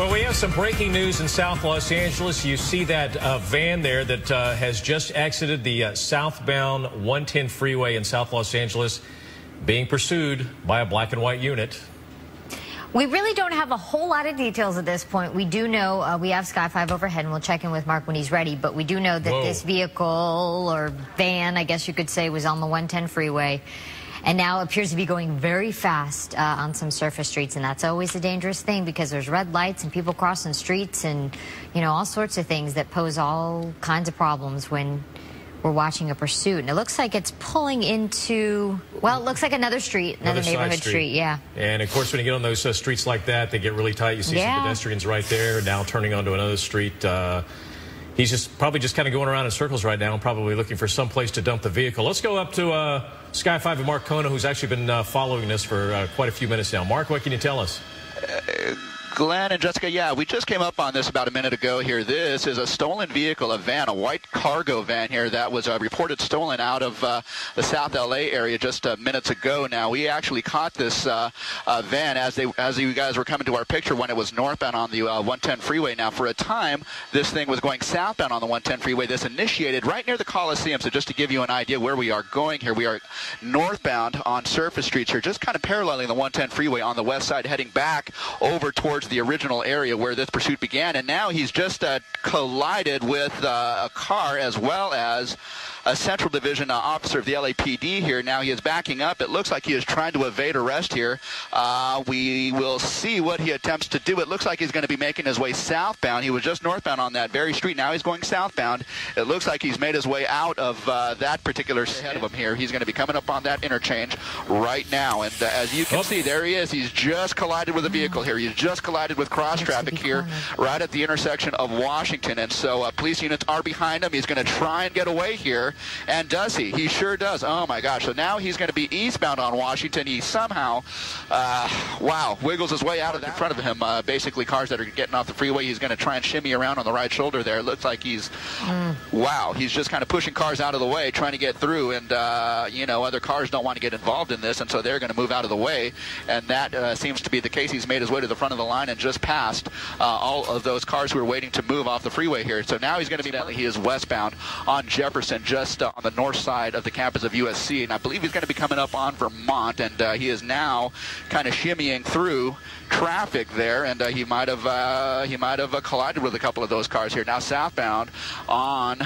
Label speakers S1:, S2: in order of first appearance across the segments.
S1: Well, we have some breaking news in South Los Angeles. You see that van there that has just exited the southbound 110 freeway in South Los Angeles, being pursued by a black and white unit.
S2: We really don't have a whole lot of details at this point. We do know we have Sky 5 overhead, and we'll check in with Mark when he's ready. But we do know that this vehicle, or van, I guess you could say, was on the 110 freeway, and now appears to be going very fast on some surface streets. And that's always a dangerous thing because there's red lights and people crossing streets and, you know, all sorts of things that pose all kinds of problems when we're watching a pursuit. And it looks like it's pulling into, well, it looks like another street, another neighborhood street, yeah.
S1: And of course, when you get on those streets like that, they get really tight. You see some pedestrians right there, now turning onto another street. He's probably just kind of going around in circles right now, probably looking for some place to dump the vehicle. Let's go up to Sky 5 and Mark Kona, who's actually been following this for quite a few minutes now. Mark, what can you tell us?
S3: Glenn and Jessica, yeah, we just came up on this about a minute ago here. This is a stolen vehicle, a van, a white cargo van here that was reported stolen out of the South LA area just minutes ago. Now, we actually caught this van as you guys were coming to our picture when it was northbound on the 110 freeway. Now, for a time, this thing was going southbound on the 110 freeway. This initiated right near the Coliseum. So just to give you an idea where we are going here, we are northbound on surface streets here, just kind of paralleling the 110 freeway on the west side, heading back over towards the original area where this pursuit began. And now he's just collided with a car as well as a Central Division officer of the LAPD here. Now he is backing up. It looks like he is trying to evade arrest here. We will see what he attempts to do. It looks like he's going to be making his way southbound. He was just northbound on that very street. Now he's going southbound. It looks like he's made his way out of that particular ahead of him here. He's going to be coming up on that interchange right now. And as you can see, there he is. He's just collided with a vehicle here. He's just collided with cross traffic here right at the intersection of Washington. And so police units are behind him. He's going to try and get away here. And does he? He sure does. Oh, my gosh. So now he's going to be eastbound on Washington. He somehow, wiggles his way out of that. In front of him, basically cars that are getting off the freeway. He's going to try and shimmy around on the right shoulder there. It looks like he's, he's just kind of pushing cars out of the way, trying to get through. And, you know, other cars don't want to get involved in this, and so they're going to move out of the way. And that seems to be the case. He's made his way to the front of the line and just passed all of those cars who are waiting to move off the freeway here. So now he's going to be, he is westbound on Jefferson, just on the north side of the campus of USC, and I believe he's going to be coming up on Vermont, and he is now kind of shimmying through traffic there, and he might have collided with a couple of those cars here. Now southbound on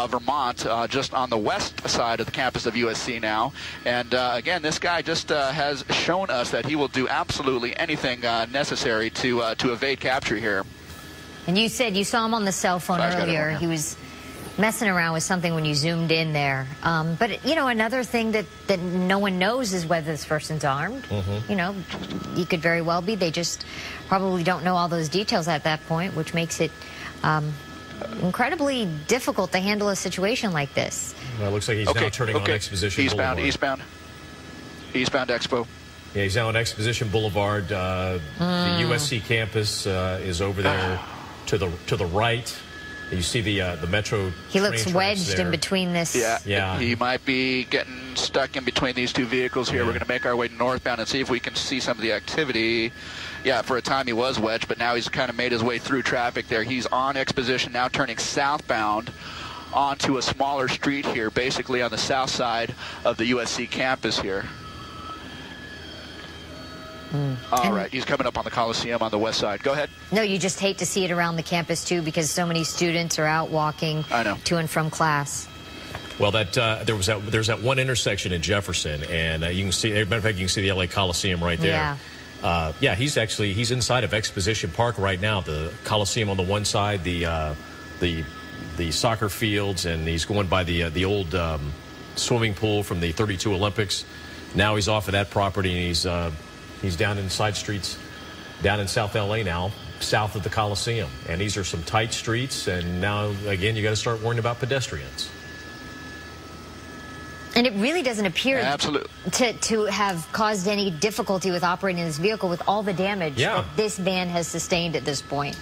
S3: Vermont, just on the west side of the campus of USC now, and again, this guy just has shown us that he will do absolutely anything necessary to evade capture here.
S2: And you said you saw him on the cell phone earlier. He was messing around with something when you zoomed in there. But, you know, another thing that no one knows is whether this person's armed. You know, he could very well be. They just probably don't know all those details at that point, which makes it incredibly difficult to handle a situation like this.
S1: Well, it looks like he's now turning on Exposition Boulevard.
S3: Eastbound Expo.
S1: Yeah, he's now on Exposition Boulevard. The USC campus is over there to the right. You see the metro.
S2: He looks wedged in between this.
S3: Yeah. He might be getting stuck in between these two vehicles here. We're going to make our way northbound and see if we can see some of the activity. Yeah, for a time he was wedged, but now he's kind of made his way through traffic there. He's on Exposition now, turning southbound onto a smaller street here, basically on the south side of the USC campus here. All right, he's coming up on the Coliseum on the west side. Go ahead.
S2: No, you just hate to see it around the campus, too, because so many students are out walking to and from class.
S1: Well, there's that one intersection in Jefferson, and you can see, as a matter of fact, you can see the LA Coliseum right there. Yeah, he's inside of Exposition Park right now. The Coliseum on the one side, the soccer fields, and he's going by the old swimming pool from the '32 Olympics. Now he's off of that property, and he's down in side streets, down in South LA now, south of the Coliseum. And these are some tight streets, and now, again, you got to start worrying about pedestrians.
S2: And it really doesn't appear to have caused any difficulty with operating this vehicle with all the damage that this van has sustained at this point.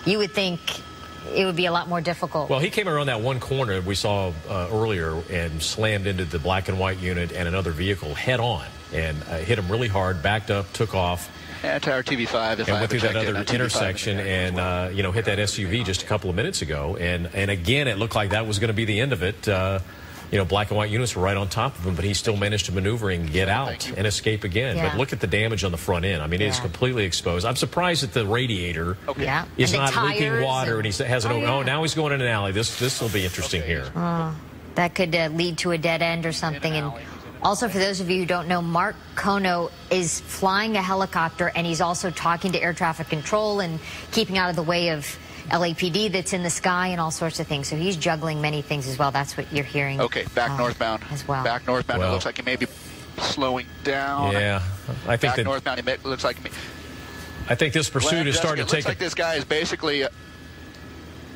S2: You would think it would be a lot more difficult.
S1: Well, he came around that one corner we saw earlier and slammed into the black and white unit and another vehicle head on and hit him really hard, backed up, took off.
S3: Tower TV5.
S1: And went through that other intersection and, you know, hit that SUV just a couple of minutes ago. And again, it looked like that was going to be the end of it. You know, black and white units were right on top of him, but he still managed to maneuver and get out and escape again. Yeah. But look at the damage on the front end. I mean, it's completely exposed. I'm surprised that the radiator is not leaking water, and he hasn't. Oh, now he's going in an alley. This will be interesting here.
S2: That could lead to a dead end or something. And also, for those of you who don't know, Mark Kono is flying a helicopter, and he's also talking to air traffic control and keeping out of the way of LAPD that's in the sky and all sorts of things. So he's juggling many things as well. That's what you're hearing.
S3: Okay, back northbound
S2: as well.
S3: Back northbound. It looks like he may be slowing down.
S1: Yeah, I think
S3: back northbound. It looks like.
S1: I think this pursuit is starting to take.
S3: It looks like this guy is basically.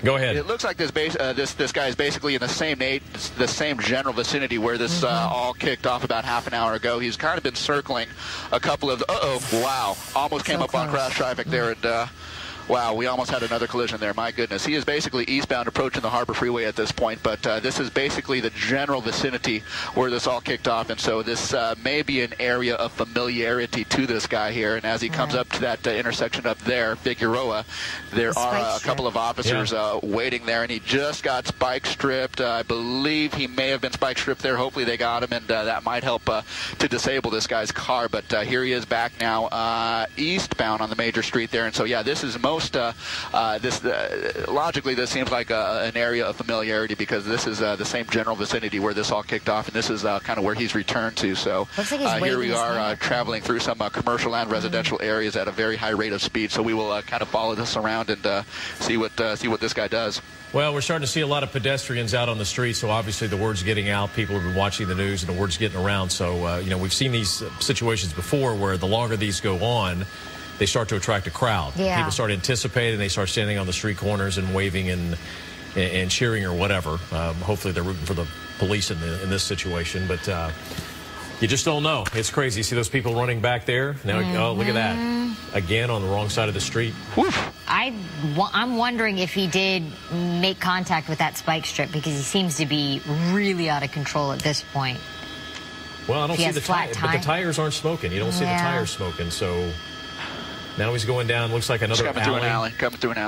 S1: Go ahead.
S3: It looks like this guy is basically in the same general vicinity where this all kicked off about half an hour ago. He's kind of been circling a couple of. Wow! Almost came up on crash traffic there, and wow, we almost had another collision there. My goodness. He is basically eastbound approaching the Harbor Freeway at this point, but this is basically the general vicinity where this all kicked off, and so this may be an area of familiarity to this guy here. And as he comes up to that intersection up there, Figueroa, there are a couple of officers waiting there, and he just got spike stripped. I believe he may have been spike stripped there. Hopefully they got him, and that might help to disable this guy's car. But here he is back now eastbound on the major street there, and so yeah, this is logically this seems like an area of familiarity because this is the same general vicinity where this all kicked off, and this is kind of where he's returned to. So here we are traveling through some commercial and residential areas at a very high rate of speed. So we will kind of follow this around and see what this guy does.
S1: Well, we're starting to see a lot of pedestrians out on the street, so obviously the word's getting out. People have been watching the news, and the word's getting around. So, you know, we've seen these situations before where the longer these go on, they start to attract a crowd. Yeah. People start anticipating. They start standing on the street corners and waving and cheering or whatever. Hopefully they're rooting for the police in this situation. But you just don't know. It's crazy. You see those people running back there? Now, oh, look at that. Again on the wrong side of the street.
S2: I'm wondering if he did make contact with that spike strip because he seems to be really out of control at this point.
S1: Well, I don't see the tires, but the tires aren't smoking. You don't see the tires smoking, so... Now he's going down, looks like another
S3: alley. Coming through an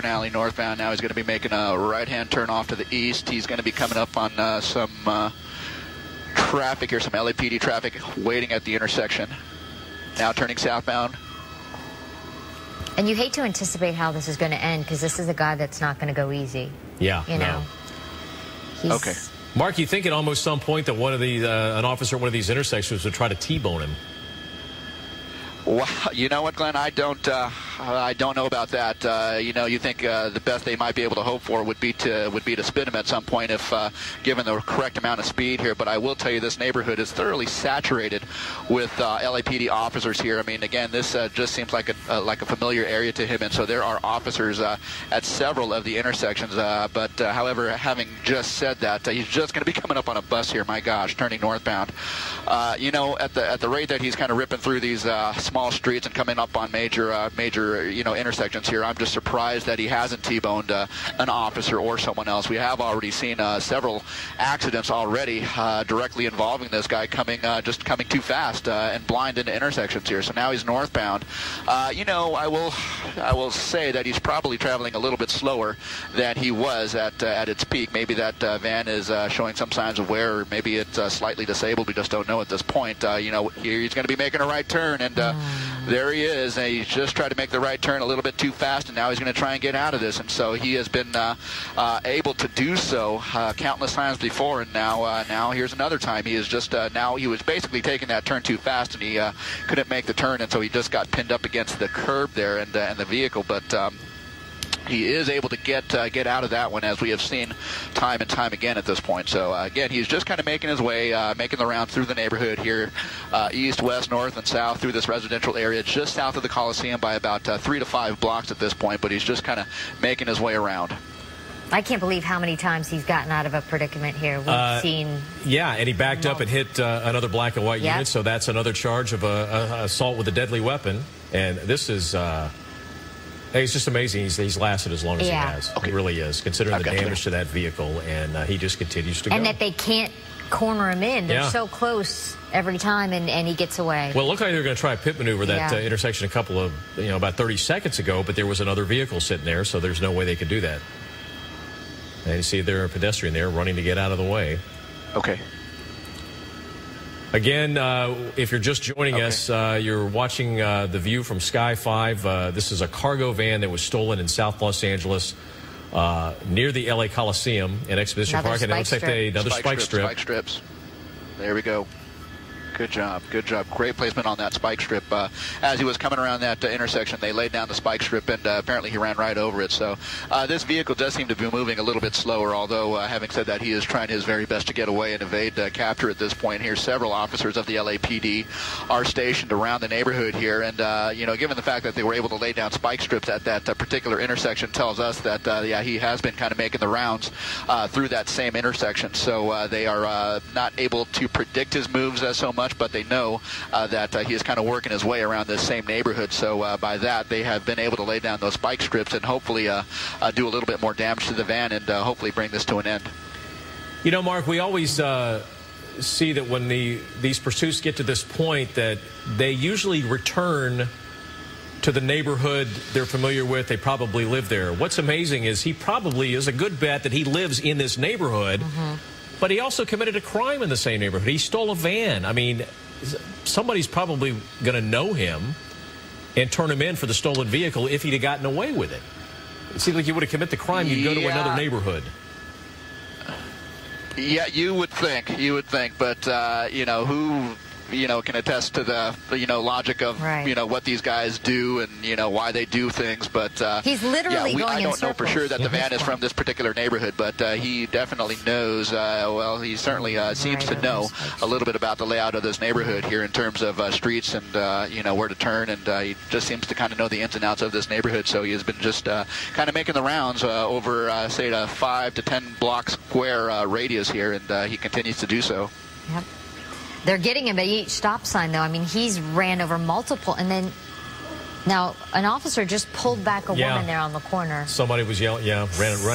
S3: alley northbound. Now he's going to be making a right-hand turn off to the east. He's going to be coming up on some traffic here, some LAPD traffic waiting at the intersection. Now turning southbound.
S2: And you hate to anticipate how this is going to end because this is a guy that's not going to go easy.
S1: Yeah,
S2: you know.
S3: Okay.
S1: Mark, you think at almost some point that one of these, an officer at one of these intersections would try to T-bone him?
S3: Well, you know what, Glenn? I don't know about that. You know, you think the best they might be able to hope for would be to spin him at some point if given the correct amount of speed here. But I will tell you, this neighborhood is thoroughly saturated with LAPD officers here. I mean, again, this just seems like a familiar area to him, and so there are officers at several of the intersections. But however, having just said that, he's just going to be coming up on a bus here. My gosh, turning northbound. You know, at the rate that he's kind of ripping through these small streets and coming up on major intersections here, I'm just surprised that he hasn't T-boned an officer or someone else. We have already seen several accidents already directly involving this guy coming too fast and blind into intersections here. So now he's northbound. You know, I will say that he's probably traveling a little bit slower than he was at its peak. Maybe that van is showing some signs of wear, or maybe it's slightly disabled. We just don't know at this point. You know, here he's going to be making a right turn, and there he is. And he's just tried to make the right turn a little bit too fast, and now he's going to try and get out of this. And so he has been able to do so countless times before, and now here's another time. He is just now he was basically taking that turn too fast, and he couldn't make the turn, and so he just got pinned up against the curb there and the vehicle. But he is able to get out of that one, as we have seen time and time again at this point. So again, he's just kind of making his way, making the round through the neighborhood here, east, west, north, and south through this residential area, just south of the Coliseum by about 3 to 5 blocks at this point. But he's just kind of making his way around.
S2: I can't believe how many times he's gotten out of a predicament here. We've seen...
S1: Yeah, and he backed up and hit another black and white unit, so that's another charge of assault with a deadly weapon. And this is... it's just amazing he's lasted as long as he has. It really is, considering the damage to that vehicle, and he just continues to go.
S2: And that they can't corner him in. They're so close every time, and he gets away.
S1: Well, it looked like they were going to try a pit maneuver that intersection a couple of, about 30 seconds ago, but there was another vehicle sitting there, so there's no way they could do that. And you see there a pedestrian there running to get out of the way.
S3: Okay.
S1: Again, if you're just joining us, you're watching The View from Sky 5. This is a cargo van that was stolen in South Los Angeles near the LA Coliseum in Exposition Park. And it looks like another spike strip.
S3: Spike strips. There we go. Good job. Good job. Great placement on that spike strip. As he was coming around that intersection, they laid down the spike strip, and apparently he ran right over it. So this vehicle does seem to be moving a little bit slower, although having said that, he is trying his very best to get away and evade capture at this point here. Several officers of the LAPD are stationed around the neighborhood here, and given the fact that they were able to lay down spike strips at that particular intersection tells us that, he has been kind of making the rounds through that same intersection. So they are not able to predict his moves so much, but they know that he is kind of working his way around this same neighborhood. So by that, they have been able to lay down those spike strips and hopefully do a little bit more damage to the van and hopefully bring this to an end.
S1: Mark, we always see that when these pursuits get to this point that they usually return to the neighborhood they're familiar with. They probably live there. What's amazing is he probably is a good bet that he lives in this neighborhood. But he also committed a crime in the same neighborhood. He stole a van. I mean, somebody's probably going to know him and turn him in for the stolen vehicle if he'd have gotten away with it. It seems like you would have committed the crime, you'd go to another neighborhood. Yeah,
S3: you would think. You would think. But, who can attest to the, logic of, what these guys do and, why they do things. But
S2: he's literally going
S3: I
S2: in
S3: don't know for sure that the van is from this particular neighborhood, but he definitely knows, he certainly seems to know a little bit about the layout of this neighborhood here in terms of streets and, where to turn. And he just seems to kind of know the ins and outs of this neighborhood. So he has been just kind of making the rounds over, say, a 5 to 10 block square radius here, and he continues to do so.
S2: Yep. They're getting him at each stop sign, though. I mean, he's ran over multiple, and then now an officer just pulled back a woman there on the corner.
S1: Somebody was yelling, ran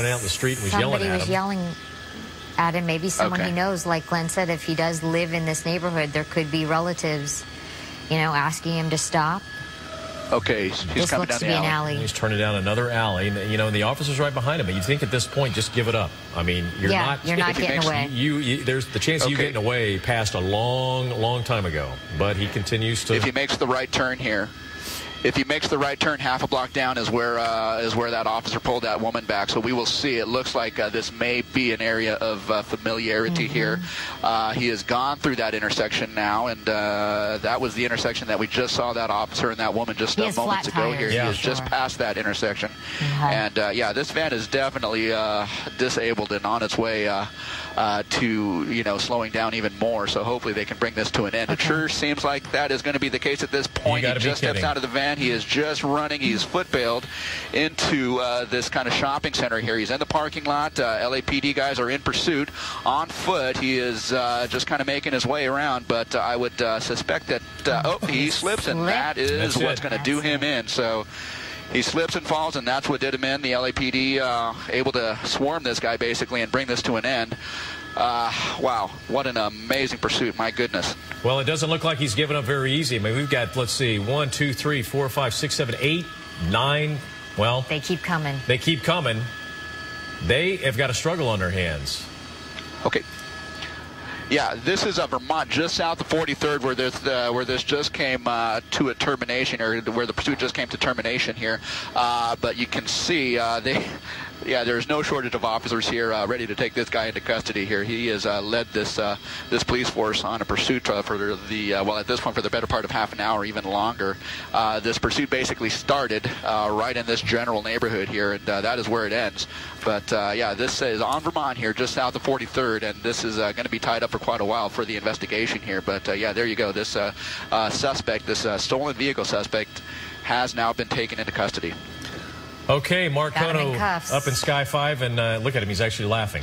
S1: out in the street and was yelling at him.
S2: Somebody was yelling at him, maybe someone he knows. Like Glenn said, if he does live in this neighborhood, there could be relatives, asking him to stop.
S3: Okay, he's coming down the alley.
S1: He's turning down another alley, and the officer's right behind him. But you think at this point, just give it up. I mean, you're not
S2: getting away.
S1: There's the chance of you getting away passed a long, long time ago. But he continues to.
S3: If he makes the right turn here. If he makes the right turn, half a block down is where that officer pulled that woman back. So we will see. It looks like this may be an area of familiarity here. He has gone through that intersection now, and that was the intersection that we just saw that officer and that woman just moments ago here. He has just passed that intersection. And, this van is definitely disabled and on its way to, slowing down even more. So hopefully they can bring this to an end. It sure seems like that is going to be the case at this point. He just steps out of the van. He is just running. He's foot-bailed into this kind of shopping center here. He's in the parking lot. LAPD guys are in pursuit on foot. He is just kind of making his way around, but I would suspect that, he slips, and that is what's going to do him in. So he slips and falls, and that's what did him in. The LAPD able to swarm this guy, basically, and bring this to an end. Wow, what an amazing pursuit, my goodness.
S1: Well, it doesn't look like he's given up very easy. I mean, we've got, let's see, 1, 2, 3, 4, 5, 6, 7, 8, 9. Well,
S2: they keep coming.
S1: They keep coming. They have got a struggle on their hands.
S3: Okay. Yeah, this is Vermont, just south of 43rd, where this just came to a termination, or where the pursuit just came to termination here. But you can see there's no shortage of officers here ready to take this guy into custody here. He has led this police force on a pursuit for at this point for the better part of half an hour, even longer. This pursuit basically started right in this general neighborhood here, and that is where it ends. But this is on Vermont here, just south of 43rd, and this is going to be tied up for quite a while for the investigation here. But there you go. This suspect, this stolen vehicle suspect, has now been taken into custody.
S1: Okay, Mark Kono up in Sky 5, and look at him. He's actually laughing.